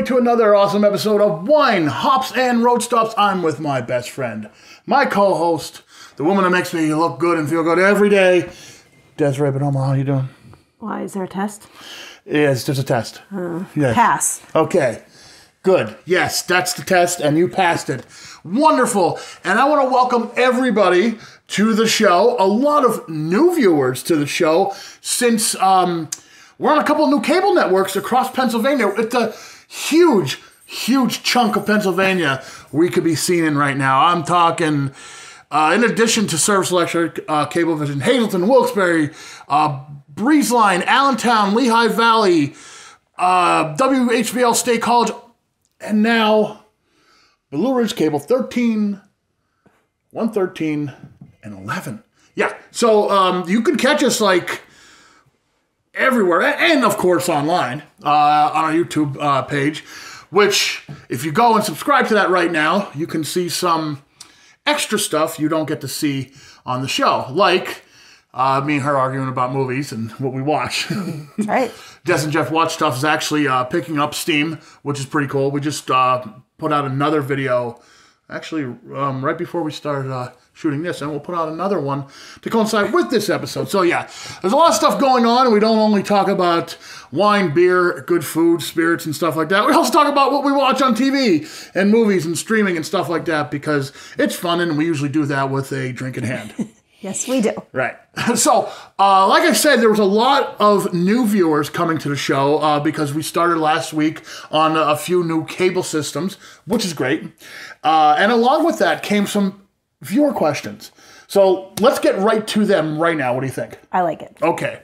to another awesome episode of Wine, Hops, and Road Stops. I'm with my best friend, my co-host, the woman that makes me look good and feel good every day, Desiree Benoma. How are you doing? Why, is there a test? Yes, there's a test. Yes. Pass. Okay, good. Yes, that's the test, and you passed it. Wonderful. And I want to welcome everybody to the show. A lot of new viewers to the show since we're on a couple of new cable networks across Pennsylvania. It's a huge, huge chunk of Pennsylvania we could be seen in right now. I'm talking, in addition to Service Electric, Cablevision, Hazleton, Wilkes-Barre, Breezeline, Allentown, Lehigh Valley, WHBL State College, and now Blue Ridge Cable 13, 113, and 11. Yeah, so you can catch us like everywhere, and of course online on our YouTube page, which if you go and subscribe to that right now, you can see some extra stuff you don't get to see on the show, like me and her arguing about movies and what we watch. Right. Des and Jeff Watch Stuff is actually picking up steam, which is pretty cool. We just put out another video, actually right before we started shooting this, and we'll put out another one to coincide with this episode. So yeah, there's a lot of stuff going on, and we don't only talk about wine, beer, good food, spirits, and stuff like that. We also talk about what we watch on TV and movies and streaming and stuff like that, because it's fun, and we usually do that with a drink in hand. Yes, we do. Right. So, like I said, there was a lot of new viewers coming to the show because we started last week on a few new cable systems, which is great. And along with that came some viewer questions. So let's get right to them right now. What do you think? I like it. Okay.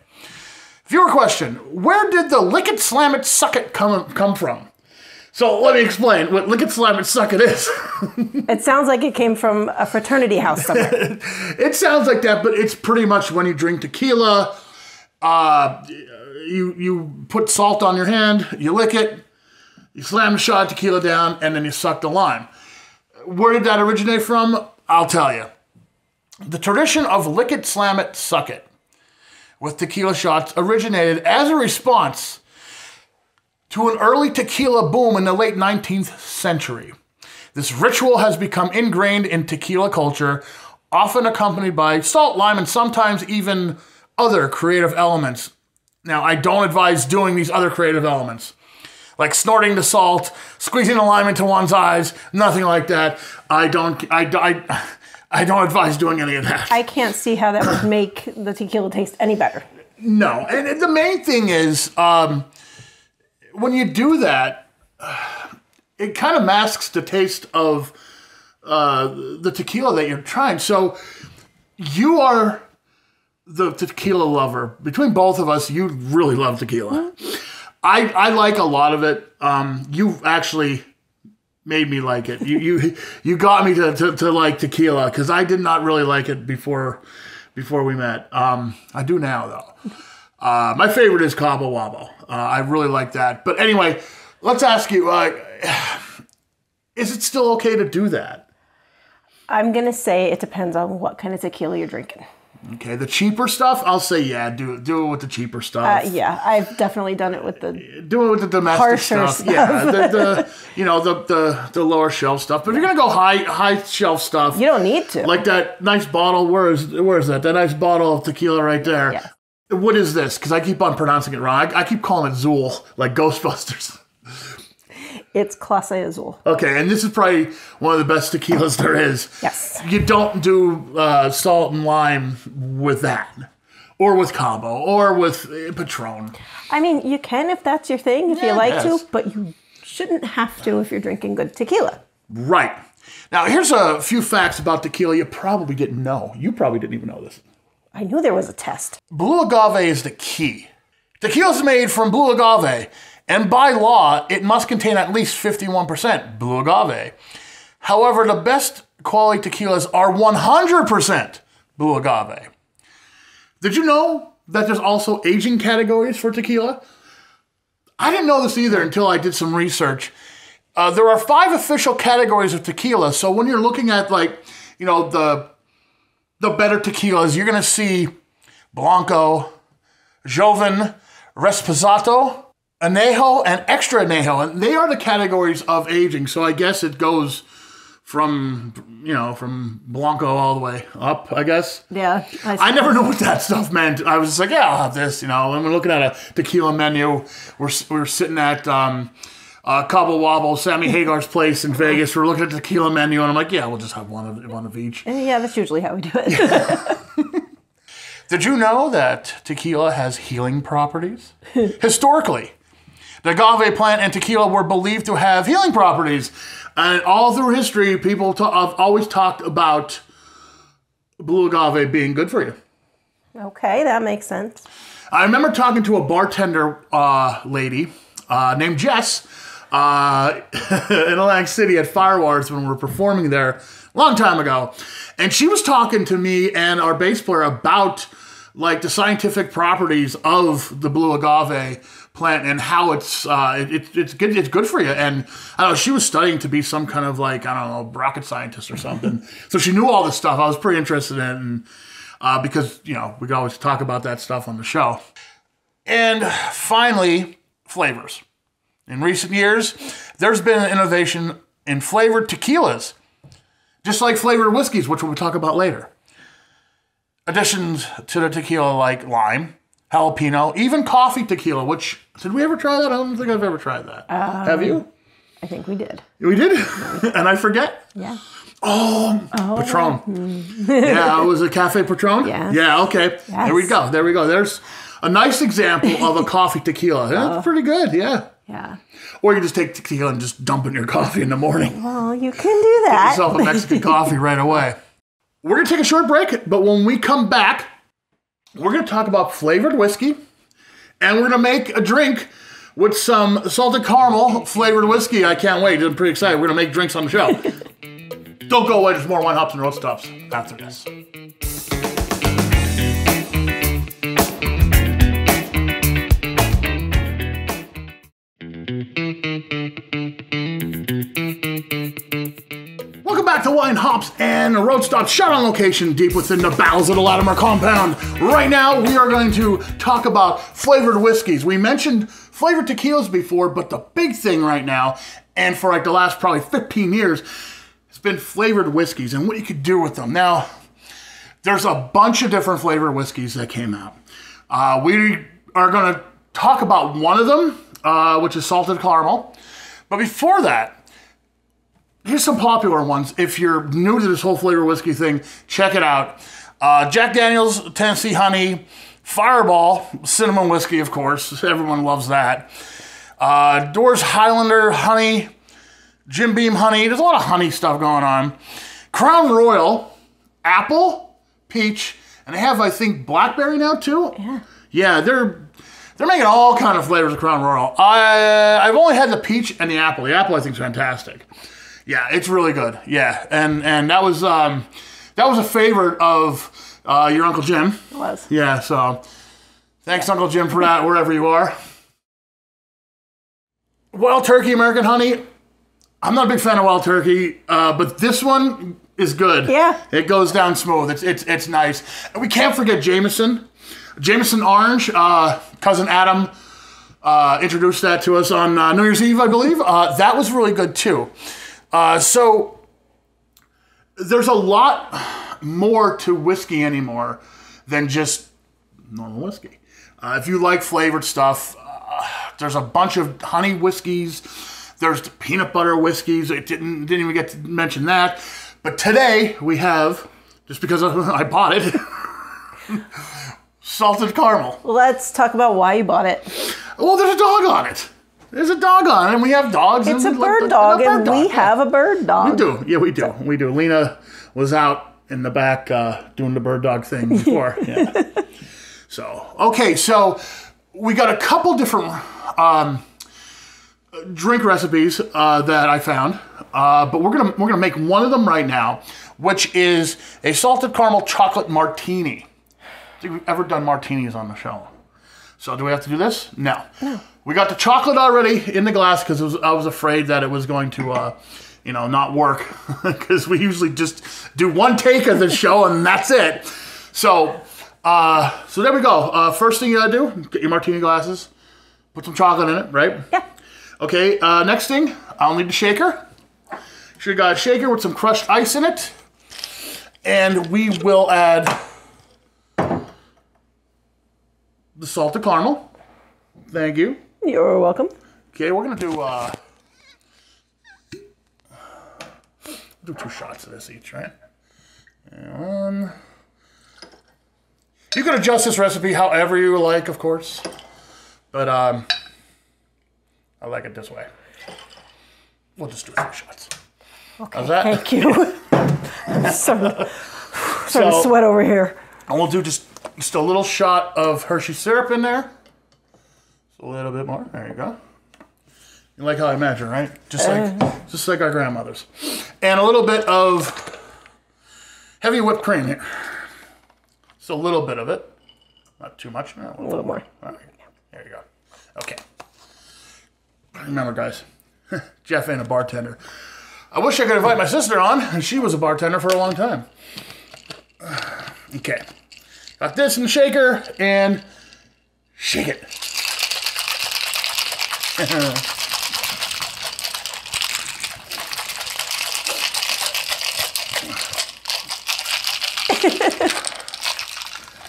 Viewer question. Where did the lick it, slam it, suck it come from? So let me explain what lick it, slam it, suck it is. It sounds like it came from a fraternity house somewhere. It sounds like that, but it's pretty much when you drink tequila, you put salt on your hand, you lick it, you slam the shot of tequila down, and then you suck the lime. Where did that originate from? I'll tell you. The tradition of lick it, slam it, suck it with tequila shots originated as a response to an early tequila boom in the late 19th century. This ritual has become ingrained in tequila culture, often accompanied by salt, lime, and sometimes even other creative elements. Now, I don't advise doing these other creative elements, like snorting the salt, squeezing the lime into one's eyes, nothing like that. I don't advise doing any of that. I can't see how that would make the tequila taste any better. No, and the main thing is, when you do that, it kind of masks the taste of the tequila that you're trying. So you are the tequila lover. Between both of us, you really love tequila. Mm-hmm. I like a lot of it. You actually made me like it. You got me to like tequila, because I did not really like it before we met. I do now, though. My favorite is Cabo Wabo. I really like that. But anyway, let's ask you, is it still okay to do that? I'm going to say it depends on what kind of tequila you're drinking. Okay, the cheaper stuff, I'll say, yeah, do it with the cheaper stuff. Yeah, I've definitely done it with the do it with the domestic stuff. Yeah, the lower shelf stuff. But if you're gonna go high shelf stuff, you don't need to. Like that nice bottle. Where is that? That nice bottle of tequila right there. Yeah. What is this? Because I keep on pronouncing it wrong. I keep calling it Zool, like Ghostbusters. It's Clase Azul. Okay, and this is probably one of the best tequilas there is. Yes. You don't do salt and lime with that, or with Cabo, or with Patron. I mean, you can if that's your thing, if you like to, but you shouldn't have to if you're drinking good tequila. Right. Now, here's a few facts about tequila you probably didn't know. You probably didn't even know this. I knew there was a test. Blue agave is the key. Tequila is made from blue agave, and by law, it must contain at least 51% blue agave. However, the best quality tequilas are 100% blue agave. Did you know that there's also aging categories for tequila? I didn't know this either until I did some research. There are 5 official categories of tequila. So when you're looking at, like, you know, the better tequilas, you're going to see Blanco, Joven, Reposado, añejo and extra añejo, and they are the categories of aging. So I guess it goes from Blanco all the way up, I guess. Yeah. I never knew what that stuff meant. I was just like, yeah, I'll have this, and we're looking at a tequila menu. We're sitting at Cobble Wobble, Sammy Hagar's place in Vegas. We're looking at the tequila menu, and I'm like, yeah, we'll just have one of each. Yeah, that's usually how we do it. Did you know that tequila has healing properties? Historically, the agave plant and tequila were believed to have healing properties. And all through history, people have always talked about blue agave being good for you. Okay, that makes sense. I remember talking to a bartender lady named Jess in Atlantic City at Firewars when we were performing there a long time ago. And she was talking to me and our bass player about like the scientific properties of the blue agave plant and how it's good for you. And I don't know, she was studying to be some kind of like, I don't know, rocket scientist or something. So she knew all this stuff. I was pretty interested in it because, we could always talk about that stuff on the show. And finally, flavors. In recent years, there's been an innovation in flavored tequilas, just like flavored whiskeys, which we'll talk about later. Additions to the tequila like lime, jalapeno, even coffee tequila, which, did we ever try that? I don't think I've ever tried that. Have you? I think we did. We did? And I forget? Yeah. Oh, Patron. Yeah, it was a Cafe Patron? Yeah. Yeah, okay. Yes. There we go. There's a nice example of a coffee tequila. That's pretty good, yeah. Yeah. Or you just take tequila and just dump it in your coffee in the morning. Well, you can do that. Get yourself a Mexican coffee right away. We're going to take a short break, but when we come back, we're going to talk about flavored whiskey, and we're going to make a drink with some salted caramel flavored whiskey. I can't wait. I'm pretty excited. We're going to make drinks on the show. Don't go away. There's more Wine Hops and Road Stops after this. Welcome back to Wine Hops and Road Stops, shot on location deep within the bowels of the Latimer compound. Right now, we are going to talk about flavored whiskeys. We mentioned flavored tequilas before, but the big thing right now, and for like the last probably 15 years, has been flavored whiskeys and what you could do with them. Now, there's a bunch of different flavored whiskeys that came out. We are going to talk about one of them, which is salted caramel. But before that, here's some popular ones. If you're new to this whole flavor whiskey thing, check it out. Jack Daniel's Tennessee Honey, Fireball, cinnamon whiskey, of course. Everyone loves that. Doors Highlander Honey, Jim Beam Honey. There's a lot of honey stuff going on. Crown Royal, Apple, Peach, and they have, I think, Blackberry now too. Yeah. Yeah, they're making all kind of flavors of Crown Royal. I've only had the peach and the apple. The apple I think is fantastic. Yeah, it's really good. Yeah, and that was a favorite of your Uncle Jim. It was. Yeah, so thanks, Uncle Jim, for that, wherever you are. Wild Turkey American Honey. I'm not a big fan of Wild Turkey, but this one is good. Yeah. It goes down smooth. It's nice. And we can't forget Jameson. Jameson Orange. Cousin Adam introduced that to us on New Year's Eve, I believe. That was really good, too. So there's a lot more to whiskey anymore than just normal whiskey. If you like flavored stuff, there's a bunch of honey whiskeys. There's the peanut butter whiskeys. I didn't even get to mention that. But today we have, just because I bought it, salted caramel. Let's talk about why you bought it. Well, there's a dog on it. There's a dog on it, and we have dogs. It's a bird dog, and we have a bird dog. We do. Yeah, we do. We do. Lena was out in the back doing the bird dog thing before. Yeah. So, okay, so we got a couple different drink recipes that I found, but we're gonna make one of them right now, which is a salted caramel chocolate martini. I think we've ever done martinis on the show. So do we have to do this? No. We got the chocolate already in the glass because I was afraid that it was going to, not work because we usually just do one take of the show and that's it. So there we go. First thing you gotta do, get your martini glasses, Put some chocolate in it, right? Yeah. Okay, next thing, I'll need a shaker. Should have got a shaker with some crushed ice in it. And we will add the salted caramel. Thank you. You're welcome. Okay, we're gonna do 2 shots of this each, right? And 1. You can adjust this recipe however you like, of course. But I like it this way. We'll just do 3 shots. Okay, how's that? thank you. Starting to sweat over here. And we'll do just a little shot of Hershey syrup in there. Just a little bit more. There you go. You like how I measure, right? Just like our grandmothers. And a little bit of heavy whipped cream here. Just a little bit of it. Not too much. No, a little more. All right. There you go. Okay. Remember, guys, Jeff ain't a bartender. I wish I could invite my sister on, and she was a bartender for a long time. Okay. Got this in the shaker, and shake it.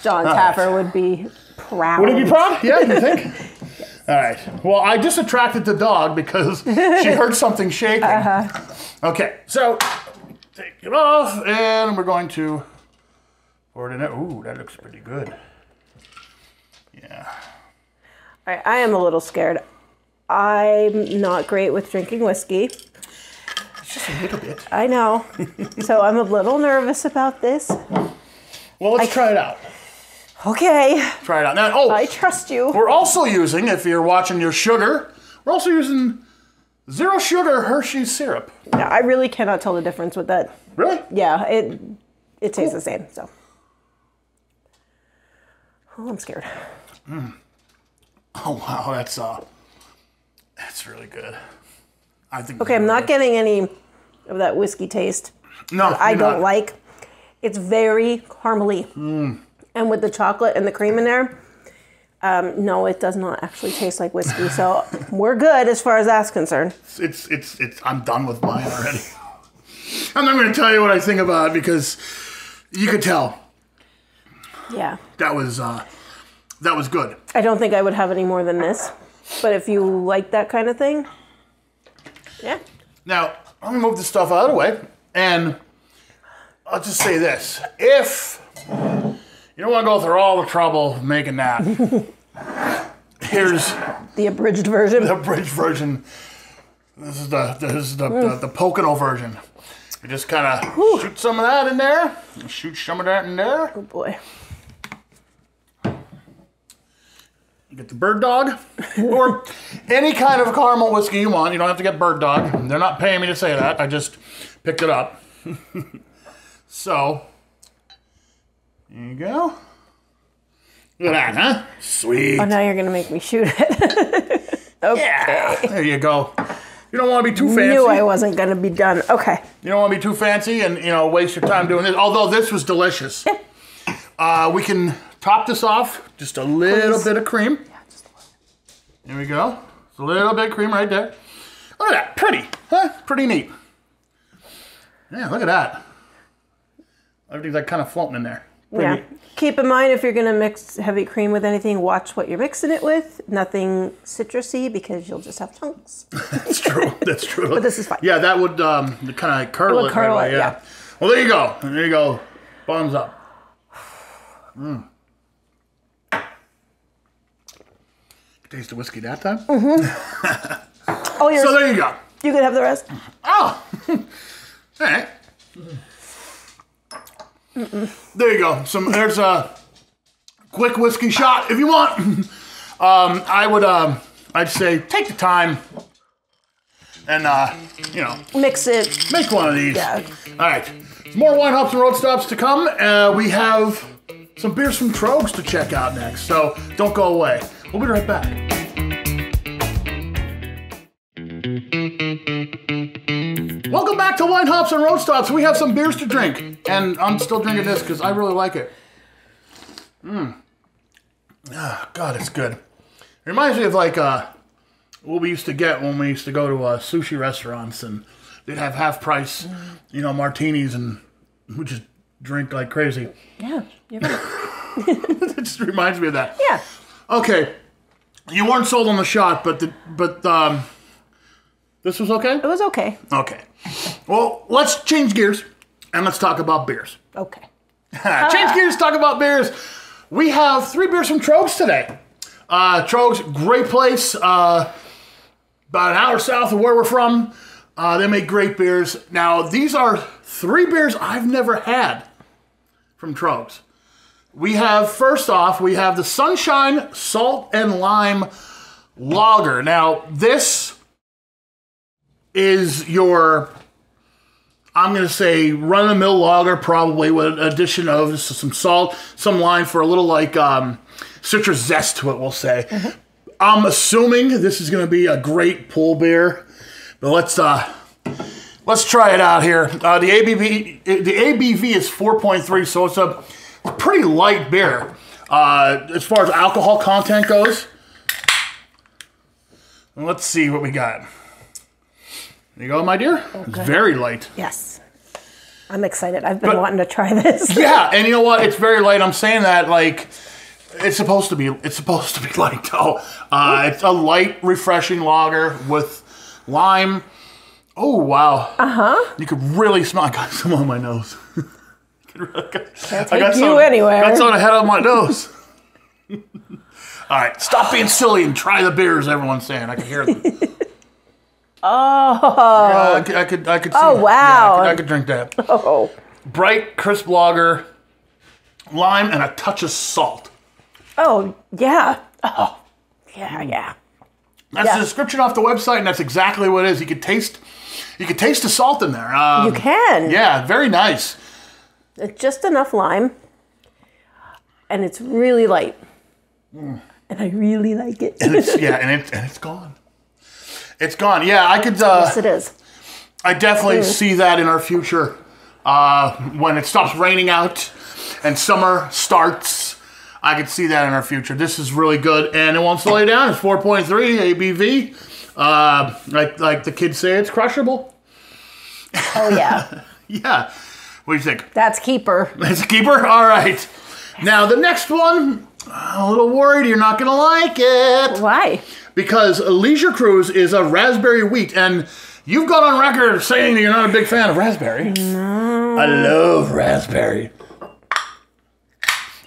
John Taffer would be proud. Would he be proud? Yeah, you think? Yes. All right. Well, I just attracted the dog because she heard something shaking. Okay, so take it off, and we're going to pour it in there. Ooh, that looks pretty good. Yeah. All right, I am a little scared. I'm not great with drinking whiskey. It's just a little bit. I know. So I'm a little nervous about this. Well, let's try it out. Okay. Try it out. Now, I trust you. We're also using, if you're watching your sugar, we're also using 0 sugar Hershey syrup. Yeah, I really cannot tell the difference with that. Really? Yeah, it tastes the same. So, I'm scared. Oh wow, that's really good. I think. Okay, I'm not getting any of that whiskey taste. No, that I don't like. It's very caramely. And with the chocolate and the cream in there, no, it does not actually taste like whiskey. So we're good as far as that's concerned. It's I'm done with mine already. I'm not going to tell you what I think about it because you could tell. Yeah. That was good. I don't think I would have any more than this. But if you like that kind of thing, yeah. Now, I'm going to move this stuff out of the way. And I'll just say this. If you don't want to go through all the trouble of making that, here's the abridged version. The abridged version. This is the Pocono version. You just kind of shoot some of that in there. Shoot some of that in there. Oh boy. You get the Bird Dog, or any kind of caramel whiskey you want. You don't have to get Bird Dog. They're not paying me to say that. I just picked it up. So, there you go. Look at that, huh? Sweet. Oh, now you're going to make me shoot it. Okay. Yeah, there you go. You don't want to be too fancy. Knew I wasn't going to be done. Okay. You don't want to be too fancy and, waste your time doing this. Although this was delicious. Yeah. We can top this off. Just a little bit of cream. Yeah, just a little. There we go. Just a little bit of cream right there. Look at that. Pretty. Huh? Pretty neat. Yeah, look at that. Everything's like kind of floating in there. Pretty neat. Keep in mind, if you're going to mix heavy cream with anything, watch what you're mixing it with. Nothing citrusy, because you'll just have chunks. That's true. That's true. But this is fine. Yeah, that would kind of curl it. Curl right away, it, yeah. Well, there you go. There you go. Bottoms up. Taste the whiskey that time? Mm-hmm. Oh, so there you go. You can have the rest. Oh. All right. There you go. There's a quick whiskey shot if you want. I'd say take the time and mix it. Make one of these. Yeah. All right. More wine hops and road stops to come. We have some beers from Tröegs to check out next. So don't go away. We'll be right back. Welcome back to Wine Hops and Road Stops. We have some beers to drink. And I'm still drinking this because I really like it. Oh, God, it's good. reminds me of like what we used to get when we used to go to sushi restaurants and they'd have half price, martinis, and we just drink like crazy. Yeah, you're right. It just reminds me of that. Yeah. Okay, you weren't sold on the shot, but this was okay? It was okay. Okay. Well, let's change gears and let's talk about beers. Okay. Change gears, talk about beers. We have 3 beers from Tröegs today. Tröegs, great place. About an hour south of where we're from. They make great beers. Now, these are 3 beers I've never had from Tröegs. First off, we have the Sunshine Salt and Lime Lager. Now, this is your, I'm going to say, run-of-the-mill lager, probably with an addition of some salt, some lime for a little like citrus zest to it, we'll say. Mm-hmm. I'm assuming this is going to be a great pool beer, but let's try it out here. The ABV is 4.3, so it's a pretty light beer as far as alcohol content goes. Let's see what we got. There you go, my dear. Okay. It's very light. Yes. I'm excited. I've been wanting to try this. Yeah, and you know what? It's very light. I'm saying that like it's supposed to be light though. It's a light, refreshing lager with lime. Oh wow. Uh-huh. You could really smell. I got some on my nose. Can't take you anywhere. Got some ahead of my nose. All right, stop being silly and try the beers. Everyone's saying. I can hear them. Oh. Yeah, I could see. Oh, wow. Yeah, I could drink that. Oh. Bright, crisp lager, lime, and a touch of salt. Oh, yeah. Oh, yeah. That's the description off the website, and that's exactly what it is. You could taste the salt in there. You can. Yeah, very nice. It's just enough lime, and it's really light. And I really like it. And it's gone. It's gone. Yeah, I could. Yes, it is. I definitely see that in our future when it stops raining out and summer starts. I could see that in our future. This is really good, and it won't slow you down. It's 4.3 ABV. Like the kids say, it's crushable. Oh yeah. Yeah. What do you think? That's keeper. That's a keeper. All right. Now the next one, I'm a little worried you're not gonna like it. Why? Because Leisure Cruise is a raspberry wheat, and you've got on record saying that you're not a big fan of raspberry. No. I love raspberry.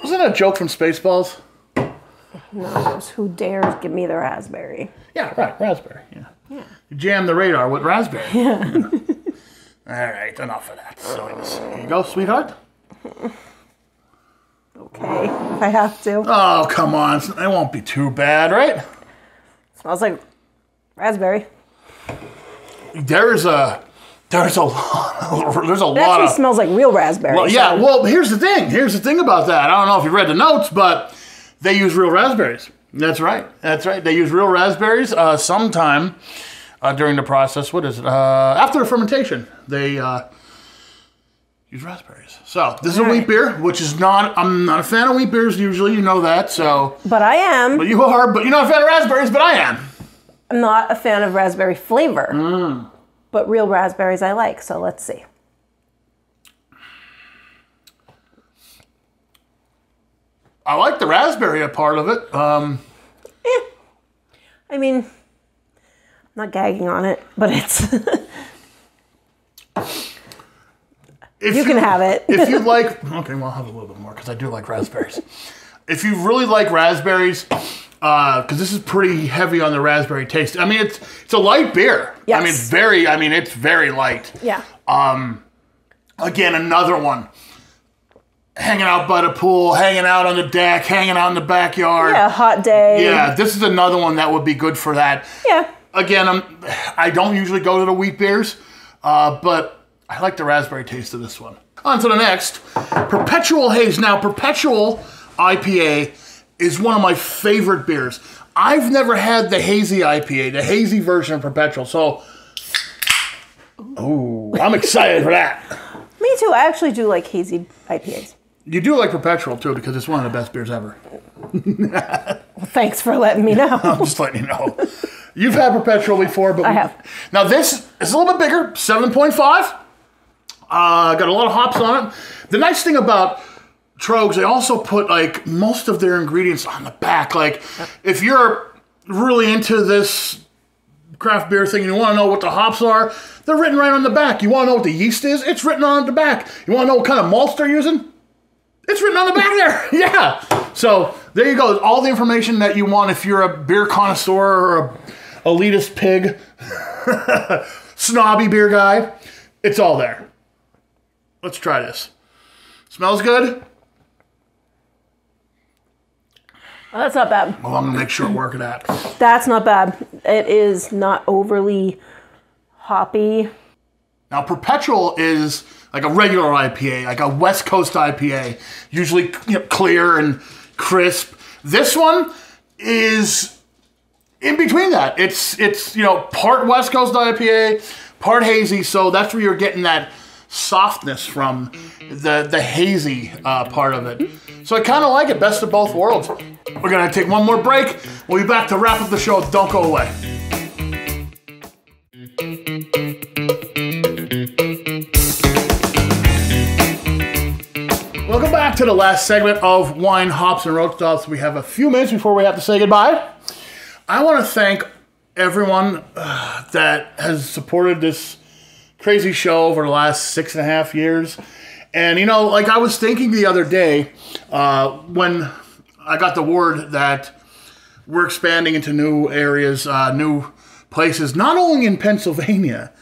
Wasn't that a joke from Spaceballs? No, it was Who Dares Give Me the Raspberry. Yeah, right, raspberry. Yeah. You jam the radar with raspberry. Yeah. All right, enough of that silliness. Here you go, sweetheart. Okay, if I have to. Oh, come on. It won't be too bad, right? Smells like raspberry. There's a lot. It actually smells like real raspberry. Well, yeah. Well, here's the thing. Here's the thing about that. I don't know if you read the notes, but they use real raspberries. That's right. They use real raspberries. Sometime during the process. What is it? After the fermentation, they use raspberries. So this is a wheat beer, which is not. I'm not a fan of wheat beers usually. You know that. So. But I am. But you are. But you're not a fan of raspberries. But I am. I'm not a fan of raspberry flavor. But real raspberries I like, so let's see. I like the raspberry part of it. I mean, I'm not gagging on it, but it's... you can have it. If you like... Okay, well, I'll have a little bit more, because I do like raspberries. If you really like raspberries... because this is pretty heavy on the raspberry taste. I mean, it's a light beer. Yes. I mean, it's very light. Yeah. Again, another one. Hanging out by the pool, hanging out on the deck, hanging out in the backyard. Yeah, hot day. Yeah, this is another one that would be good for that. Yeah. Again, I don't usually go to the wheat beers, but I like the raspberry taste of this one. On to the next. Perpetual Haze. Now, Perpetual IPA is one of my favorite beers. I've never had the hazy IPA, the hazy version of Perpetual, so I'm excited for that. Me too. I actually do like hazy IPAs. You do like Perpetual too, because it's one of the best beers ever. Well, thanks for letting me know. I'm just letting you know. You've had Perpetual before, but I have. Now this is a little bit bigger, 7.5. Got a lot of hops on it. The nice thing about Tröegs, they also put like most of their ingredients on the back. Like if you're really into this craft beer thing and you want to know what the hops are, they're written right on the back. You want to know what the yeast is? It's written on the back. You want to know what kind of malts they're using? It's written on the back there. Yeah. So there you go. All the information that you want if you're a beer connoisseur or a elitist pig, snobby beer guy. It's all there. Let's try this. Smells good? Oh, that's not bad. Well, I'm going to make sure where it at. That's not bad. It is not overly hoppy. Now, Perpetual is like a regular IPA, like a West Coast IPA, usually clear and crisp. This one is in between that. It's part West Coast IPA, part hazy, so that's where you're getting that softness from the hazy part of it. So I kind of like it, best of both worlds. We're going to take one more break. We'll be back to wrap up the show. Don't go away. Welcome back to the last segment of Wine, Hops, and Road Stops. We have a few minutes before we have to say goodbye. I want to thank everyone that has supported this crazy show over the last 6.5 years. And, like I was thinking the other day when I got the word that we're expanding into new areas, new places, not only in Pennsylvania.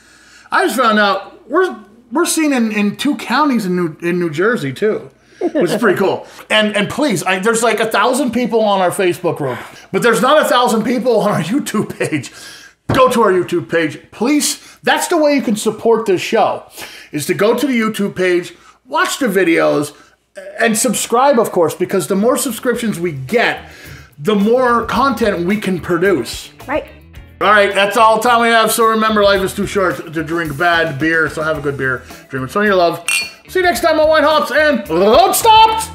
I just found out we're seen in 2 counties in New Jersey, too. Which is pretty cool. And please, there's like 1,000 people on our Facebook group, but there's not 1,000 people on our YouTube page. Go to our YouTube page, please. That's the way you can support this show, is to go to the YouTube page, watch the videos, and subscribe, of course, because the more subscriptions we get, the more content we can produce. Right. All right, that's all the time we have. So remember, life is too short to drink bad beer. So have a good beer. Drink with someone you love. See you next time on Wine, Hops, and Road Stops.